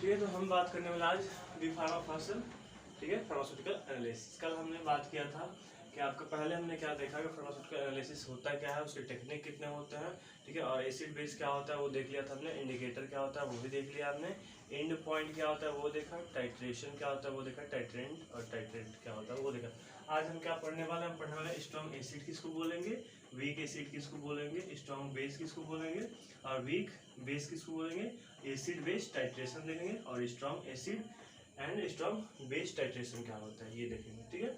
ठीक है, तो हम बात करने वाले आज बी फार्मा फसल, ठीक है, फार्मास्यूटिकल एनालिसिस। कल हमने बात किया था कि आपका पहले हमने क्या देखा कि फार्मास्यूटिकल एनालिसिस होता क्या है, उसके टेक्निक कितने होते हैं, ठीक है, और एसिड बेस क्या होता है वो देख लिया था हमने, इंडिकेटर क्या होता है वो भी देख लिया आपने, एंड पॉइंट क्या होता है वो देखा, टाइट्रेशन क्या होता है वो देखा, टाइट्रेंट और टाइट्रेंट क्या होता है वो देखा। आज हम क्या पढ़ने वाले हैं, हम पढ़ने वाले स्ट्रॉन्ग एसिड किसको बोलेंगे, वीक एसिड किसको बोलेंगे, स्ट्रॉन्ग बेस किसको बोलेंगे और वीक बेस किसको बोलेंगे, एसिड बेस टाइट्रेशन देखेंगे और strong acid and strong base titration क्या होता है ये देखेंगे। ठीक है,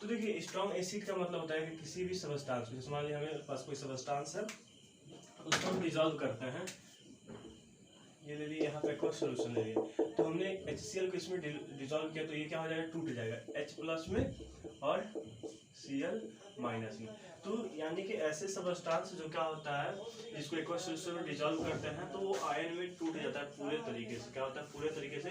तो देखिए स्ट्रॉन्ग एसिड का मतलब होता है कि किसी भी सबस्टांस को, जैसे मान लीजिए हमें पास कोई सबस्टांस है उसको हम डिजॉल्व करते हैं, ये ले लिए यहाँ पे एक्वस सोल्यूशन ले लिए, तो हमने HCl को इसमें डिजॉल्व किया तो ये क्या हो जाएगा, टूट जाएगा H प्लस में और Cl माइनस में। तो यानी कि ऐसे सबस्टांस जो क्या होता है जिसको एक्वस सोल्यूशन में डिजॉल्व करते हैं तो वो आयन में टूट जाता है पूरे तरीके से, क्या होता है पूरे तरीके से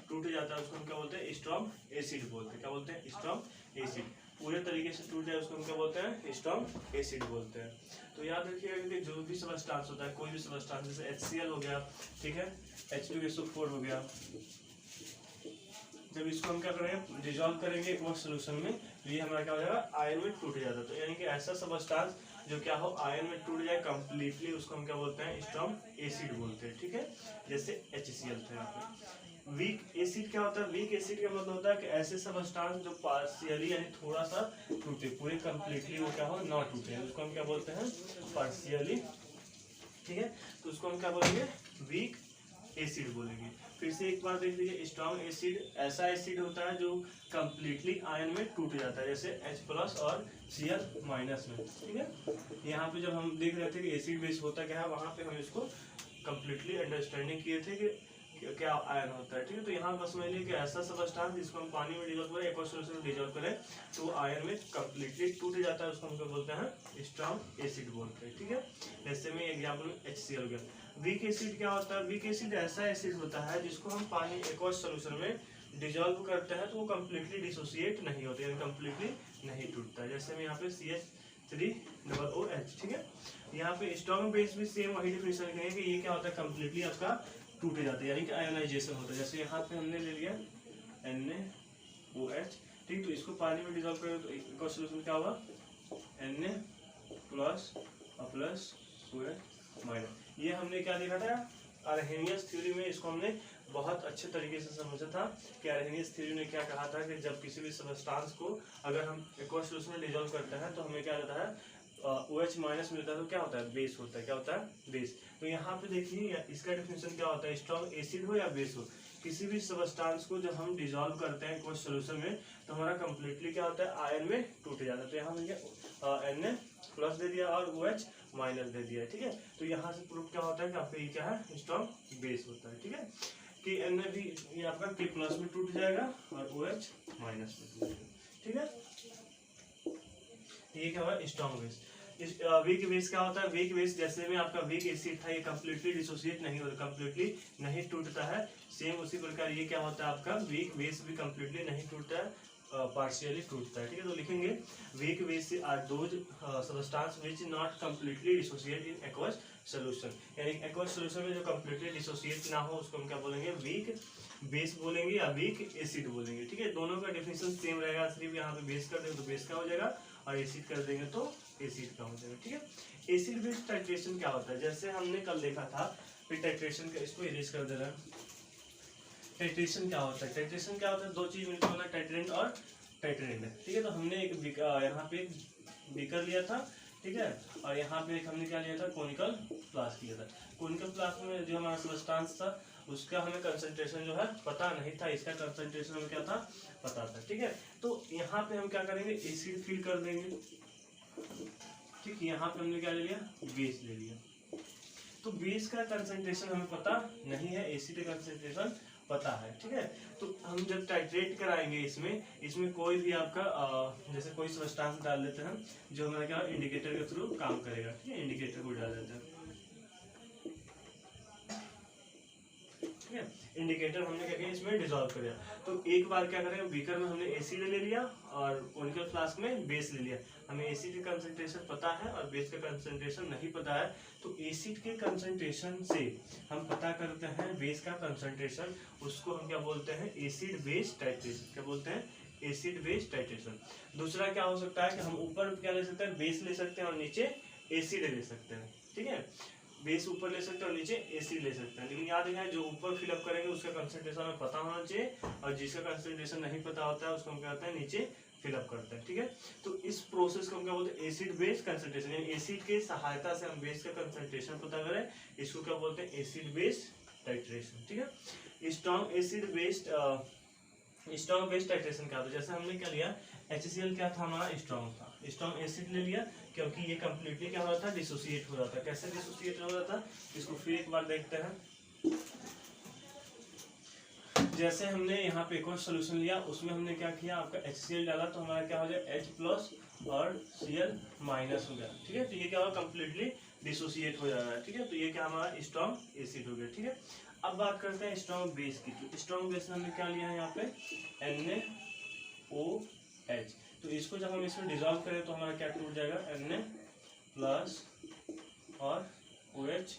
टूट जाता है, उसको हम क्या बोलते हैं स्ट्रॉन्ग एसिड बोलते हैं, क्या बोलते हैं स्ट्रॉन्ग एसिड, पूरे तरीके से टूट जाए उसको हम क्या बोलते हैं स्ट्रॉन्ग एसिड बोलते हैं। तो याद रखिएगा कि जो भी सबस्टांस होता है, कोई भी सबस्टांस जैसे HCl हो गया, ठीक है, H2SO4 हो गया, जब इसको हम क्या करेंगे डिजॉल्व करेंगे एक सोल्यूशन में तो ये हमारा क्या हो जाएगा आयन में टूट जाता है। तो यानी कि ऐसा सबस्टांस जो क्या हो आयन में टूट जाए कंप्लीटली उसको हम क्या बोलते हैं स्ट्रॉन्ग एसिड बोलते हैं। ठीक है, जैसे HCl था यहाँ पे। वीक एसिड क्या होता है, वीक एसिड का मतलब होता है कि ऐसे सबस्टांस जो पार्शियली यानी थोड़ा सा टूटे, पूरे कंप्लीटली वो क्या हो ना टूटे, उसको हम क्या बोलते हैं पार्शियली। ठीक है, तो उसको हम क्या बोलेंगे वीक एसिड बोलेंगे। फिर से एक बार देख लीजिए, स्ट्रॉन्ग एसिड ऐसा एसिड होता है जो कंप्लीटली आयन में टूट जाता है, जैसे H प्लस और Cl माइनस में। ठीक है, यहाँ पे जब हम देख रहे थे कि एसिड बेस होता क्या है, वहां पे हम इसको कंप्लीटली अंडरस्टैंडिंग किए थे कि क्या आयन होता है। ठीक है, तो यहाँ बस समझ लीजिए कि ऐसा सबस्टांस जिसको हम पानी में डिजॉल्व करें, एक्वस सॉल्यूशन में डिजॉल्व करें तो वो आयन में कंप्लीटली टूट जाता है, उसको हम क्या बोलते हैं स्ट्रॉन्ग एसिड बोलते हैं। ठीक है, जैसे में एग्जाम्पल HCl हो गया। वीक एसिड क्या होता है, वीक एसिड ऐसा एसिड होता है जिसको हम पानी एक्वस सॉल्यूशन में डिजॉल्व करते हैं तो वो कंप्लीटली डिसोसिएट नहीं होता, यानी कंप्लीटली नहीं टूटता है। जैसे में यहाँ पे CH3OH। ठीक है, यहाँ पे स्ट्रॉन्ग बेस भी सेम वही डिफिनेशन करेंगे कि ये क्या होता है कंप्लीटली आपका टूट जाता है, यानी कि आयोनाइजेशन होता है। जैसे यहाँ पे हमने ले लिया NaOH, ठीक, तो इसको पानी में डिजॉल्व करें तो एक्वस सॉल्यूशन क्या होगा Na प्लस और प्लस OH माइनस। ये हमने क्या देखा था आर्हेनियस थ्योरी में, इसको हमने बहुत अच्छे तरीके से समझा था कि आर्हेनियस थ्योरी ने क्या कहा था कि जब किसी भी सबस्टांस को अगर हम एक्वस सॉल्यूशन में डिजॉल्व करते हैं तो हमें क्या होता है OH माइनस मिलता है, तो क्या होता है बेस होता है, क्या होता है बेस। तो यहाँ पे देखिए इसका डेफिनेशन क्या होता है, स्ट्रॉन्ग एसिड हो या बेस हो, किसी भी सबस्टांस को जब हम डिजॉल्व करते हैं एक्वस सॉल्यूशन में तो हमारा कंप्लीटली क्या होता है आयन में टूट जाता है। तो यहाँ मिल Na प्लस दे दिया और OH माइनस दे दिया है। ठीक है, तो यहाँ से प्रूफ क्या होता है कि आपका ये क्या है स्ट्रॉन्ग बेस होता है। ठीक है, कि Na भी ये आपका K प्लस में टूट जाएगा और OH माइनस में टूट जाएगा। ठीक है, ये क्या हुआ स्ट्रॉन्ग बेस। वीक बेस क्या होता है, वीक बेस जैसे में आपका वीक एसिड था ये कंप्लीटली डिसोसिएट नहीं होता, कंप्लीटली नहीं टूटता है, सेम उसी प्रकार ये क्या होता है आपका वीक बेस भी कंप्लीटली नहीं टूटता है, पार्शियली टूटता है। ठीक है, तो लिखेंगे weak base are those substance which not completely dissociate in aqueous solution, यानी एक्वस सॉल्यूशन में जो कंप्लीटली डिसोसिएट ना हो उसको हम क्या बोलेंगे वीक बेस बोलेंगे या वीक एसिड बोलेंगे। ठीक है, दोनों का डेफिनेशन सेम रहेगा, सिर्फ यहाँ पे बेस कर देंगे तो बेस का हो जाएगा और एसिड कर देंगे तो एसिड का हो जाएगा। ठीक है, एसिड बेस टाइट्रेशन क्या होता है, जैसे हमने कल देखा था, फिर टाइट्रेशन का इसको इरेज कर दे रहा है। टाइट्रेशन क्या होता है, टाइट्रेशन क्या होता है, दो चीज मिलकर होना टाइट्रेंट और टाइट्रेंट। ठीक है, तो हमने एक यहाँ पे बीकर लिया था, ठीक है, और यहाँ पे एक हमने क्या लिया था कोनिकल फ्लास्क लिया था। कोनिकल फ्लास्क में जो हमारा सबस्टांस था उसका हमें कंसंट्रेशन जो है पता नहीं था, इसका कंसंट्रेशन हमें क्या था पता था। ठीक है, तो यहाँ पे हम क्या करेंगे एसिड फिल कर देंगे। ठीक, यहाँ पे हमने क्या ले लिया बेस ले लिया, तो बेस का कंसंट्रेशन हमें पता नहीं है, एसिड का कंसंट्रेशन पता है। ठीक है, तो हम जब टाइट्रेट कराएंगे इसमें कोई भी आपका जैसे कोई सबस्टांस डाल देते हैं जो हमारा क्या इंडिकेटर के थ्रू काम करेगा। ठीक है, इंडिकेटर को डाल देते हैं। ठीक है। इंडिकेटर हमने क्या किया, इसमें डिसॉल्व कर दिया। तो एक बार क्या करें, बीकर में हमने एसिड ले लिया और कोनिकल फ्लास्क में बेस ले लिया। हमें एसिड की कंसंट्रेशन पता है और बेस का कंसंट्रेशन नहीं पता है, तो एसिड के कंसंट्रेशन से हम पता करते हैं बेस का कंसंट्रेशन। उसको हम क्या बोलते हैं, एसिड बेस टाइट्रेशन। क्या बोलते हैं, एसिड बेस टाइट्रेशन। दूसरा क्या हो सकता है कि हम ऊपर क्या ले सकते हैं, बेस ले सकते हैं और नीचे एसिड ले सकते हैं। ठीक है, बेस ऊपर ले सकते हैं और नीचे एसिड ले सकते हैं। लेकिन याद रखना, जो ऊपर फिलअप करेंगे उसका कंसंट्रेशन हमें पता होना चाहिए, और जिसका कंसंट्रेशन नहीं पता होता है उसको हम क्या करते हैं, नीचे फिलअप करते हैं। ठीक है, तो इस प्रोसेस को हम क्या बोलते हैं, एसिड बेस कंसंट्रेशन। यानी एसिड की सहायता से हम बेस का कंसंट्रेशन पता करें, इसको क्या बोलते हैं, एसिड बेस टाइट्रेशन। ठीक है, strong acid based strong base titration क्या होता है, जैसे हमने क्या लिया, HCl क्या था हमारा, स्ट्रॉन्ग था, स्ट्रॉन्ग एसिड ले लिया, क्योंकि ये कंप्लीटली क्या हो रहा था, डिसोसिएट हो रहा था। कैसे डिसोसिएट हो रहा था, इसको फिर एक बार देखते हैं। जैसे हमने यहाँ पे एक और सोल्यूशन लिया, उसमें हमने क्या किया, आपका HCl डाला तो हमारा क्या हो जाए, H+ और Cl- हो गया। ठीक है, तो ये क्या होगा, कंप्लीटली डिसोसिएट हो जा रहा है। ठीक है, तो ये क्या हमारा स्ट्रॉन्ग एसिड हो गया। ठीक है, अब बात करते हैं स्ट्रॉन्ग बेस की। तो स्ट्रॉन्ग बेस में हमने क्या लिया है, यहाँ पे NaOH। तो इसको जब हम इसमें डिसॉल्व करें तो हमारा क्या टूट जाएगा, Na+ और OH-।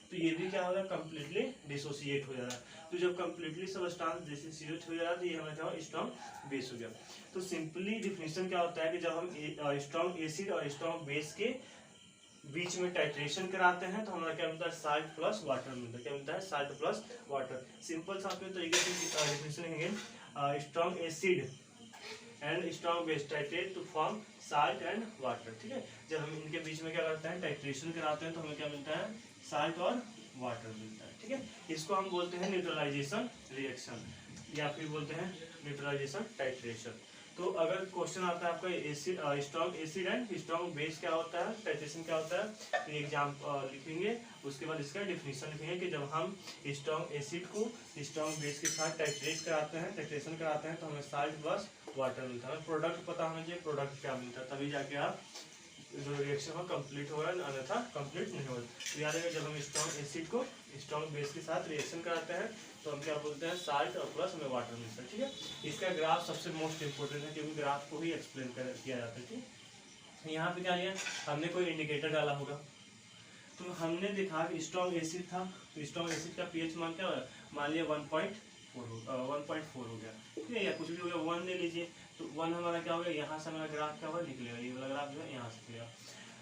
तो ये भी क्या होगा, कंप्लीटली डिसोसिएट हो जा रहा है। तो जब कंप्लीटली सब्सटेंस डिसोसिएट हो जा रहा है तो ये हमारा क्या होगा, स्ट्रॉन्ग बेस हो गया। तो सिंपली डिफिनेशन क्या होता है कि जब हम स्ट्रॉन्ग एसिड और स्ट्रॉन्ग बेस के बीच में टाइट्रेशन कराते हैं तो हमारा क्या मिलता है, साल्ट प्लस वाटर मिलता है। क्या मिलता है, साल्ट प्लस वाटर। सिंपल सा अपने तरीके से डिफिनेशन लिखेंगे, strong acid and strong base titrate to form salt and water. ठीक है, जब हम इनके बीच में क्या करते हैं, टाइट्रेशन कराते हैं तो हमें क्या मिलता है, साल्ट और वाटर मिलता है। ठीक है, इसको हम बोलते हैं न्यूट्रलाइजेशन रिएक्शन, या फिर बोलते हैं न्यूट्रलाइजेशन टाइट्रेशन। तो अगर क्वेश्चन आता है आपका acid, strong acid and strong base क्या होता है, टाइट्रेशन क्या होता है, तो एग्जाम लिखेंगे। उसके बाद इसका डिफिनेशन लिखेंगे कि जब हम स्ट्रॉन्ग एसिड को स्ट्रॉन्ग बेस के साथ टाइट्रेट कराते हैं, टाइट्रेशन कराते हैं तो हमें साल्ट प्लस वाटर मिलता है। प्रोडक्ट पता होना चाहिए, प्रोडक्ट क्या मिलता है, तभी जाके आप जो रिएक्शन हो कंप्लीट होगा, अन्यथा कंप्लीट नहीं होगा। तो याद रखिए, जब हम स्ट्रॉन्ग एसिड को स्ट्रॉन्ग बेस के साथ रिएक्शन कराते हैं तो हम क्या बोलते हैं, साल्ट और प्लस हमें वाटर मिलता है। ठीक है, इसका ग्राफ सबसे मोस्ट इंपोर्टेंट है, क्योंकि ग्राफ को ही एक्सप्लेन किया जाता है। ठीक, यहाँ पे क्या लिया, हमने कोई इंडिकेटर डाला होगा, तो हमने देखा कि स्ट्रॉन्ग एसिड था, तो स्ट्रॉन्ग एसिड का पीएच मान क्या है, मान लिया 1.4 हो गया। ठीक है, या कुछ भी हो गया, 1 ले लीजिए, तो 1 हमारा क्या हो गया, यहाँ से हमारा ग्राफ क्या होगा, निकलेगा, ये वाला ग्राफ जो है यहाँ से निकलेगा।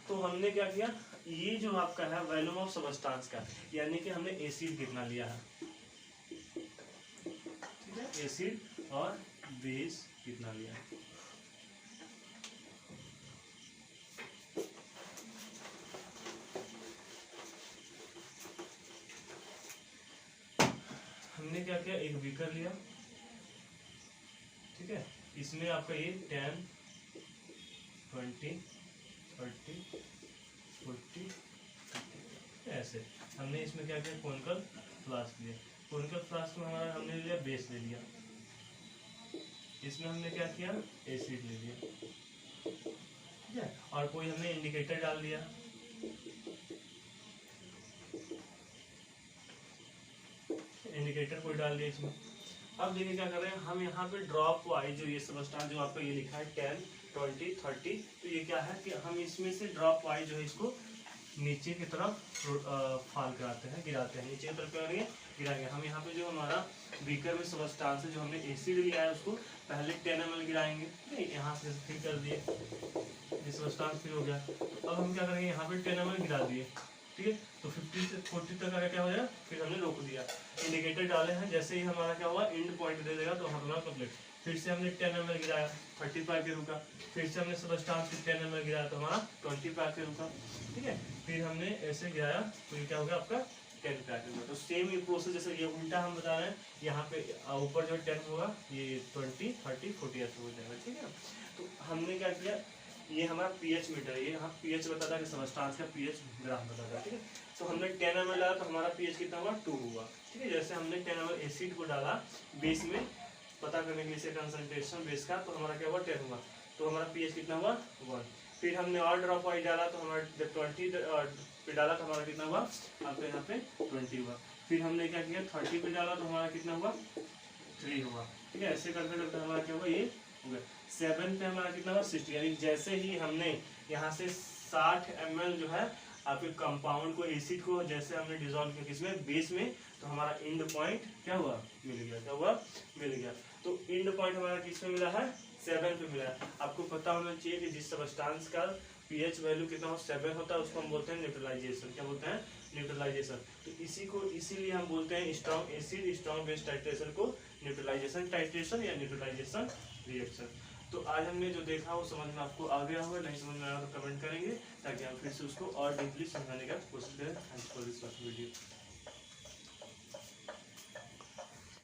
तो हमने क्या किया, ये जो आपका है वॉल्यूम ऑफ सबस्टेंस का, यानी कि हमने एसिड कितना लिया है, ठीक है, एसिड और बेस कितना लिया है। हमने क्या किया, एक बीकर लिया, ठीक है, इसमें आपका ये 10, 20, 30, 40 ऐसे हमने इसमें क्या किया, कोनिकल फ्लास्क लिया। कोनिकल फ्लास्क में हमारा हमने लिया बेस ले लिया, इसमें हमने क्या किया, एसिड ले लिया। ठीक है, और कोई हमने इंडिकेटर डाल दिया, इंडिकेटर कोई डाल दिया इसमें। अब देखिए क्या कर रहे हैं हम, यहाँ पे ड्रॉप वाइज जो ये सबस्टेंस जो आपका ये लिखा है 10, 20, 30, तो ये क्या है कि हम इसमें से ड्रॉप वाइज जो है इसको नीचे की तरफ फॉल कराते हैं, गिराते हैं, नीचे की तरफ करेंगे, गिराएंगे। हम यहाँ पे जो हमारा बीकर में सबस्टेंस है, जो हमने एसिड लिया है, उसको पहले 10 ml गिराएंगे। नहीं, यहाँ से फिर कर दिए, ये सबस्टेंस फिर हो गया। तो अब हम क्या करेंगे, यहाँ पे 10 ml गिरा दिए, ठीक है, तो 50 से 40 तक आगे क्या हो जाएगा, फिर हमने रोक दिया, इंडिकेटर डाले हैं, जैसे ही हमारा क्या हुआ, एंड पॉइंट दे देगा तो हमारा कंप्लीट। फिर से हमने 10 ml गिराया, 35 पे रुका, फिर से हमने सबस्टेंस पे 10 ml गिराया तो हमारा 25 पे रुका। ठीक है, फिर हमने ऐसे गिराया तो ये क्या हो गया आपका 10 पे रुका। तो सेम ये प्रोसेस, जैसे ये उल्टा हम बता रहे हैं, यहाँ पे ऊपर जो 10 होगा ये 20, 30, 40 ऐसे हो जाएगा। ठीक है, तो हमने क्या किया, ये हमारा पीएच मीटर है, ये यहाँ पीएच बताता है कि सबस्टेंस का पीएच ग्राफ बताता है। ठीक है, तो हमने 10 ml डाला तो हमारा पीएच कितना हुआ, 2 हुआ। ठीक है, जैसे हमने 10 ml एसिड को डाला बेस में, पता करने के लिए कंसंट्रेशन बेस का, तो हमारा क्या हुआ, 10 हुआ, तो हमारा पीएच कितना हुआ, 1। फिर हमने और ड्रॉप वाइज डाला तो हमारा जब 20 पे डाला तो हमारा कितना हुआ, आपके यहाँ पे 20 हुआ। फिर हमने क्या किया 30 पे डाला तो हमारा कितना हुआ 3 हुआ। ठीक है, ऐसे करते करते हमारा क्या हुआ ये हो गया। 7 पे हमारा कितना हुआ 60, यानी जैसे ही हमने यहाँ से 60 ml जो है आपके कंपाउंड को एसिड को जैसे हमने डिजोल्व किया किसमें बेस में, तो हमारा एंड पॉइंट क्या हुआ मिल गया। क्या हुआ मिल गया। तो एंड पॉइंट हमारा किसमें मिला है 7 पे मिला है। आपको पता होना चाहिए कि जिस सबस्टांस का पीएच वैल्यू कितना हो 7 होता है उसको हम बोलते हैं न्यूट्रलाइजेशन। क्या बोलते हैं न्यूट्रलाइजेशन। तो इसी को इसीलिए हम बोलते हैं strong acid strong base titration को न्यूट्रलाइजेशन टाइट्रेशन या न्यूट्रलाइजेशन रिएक्शन। तो आज हमने जो देखा वो समझ में आपको आ गया होगा, नहीं समझ में आया तो कमेंट करेंगे ताकि हम फिर से उसको और डीपली समझाने का कोशिश करें। Thanks for this video.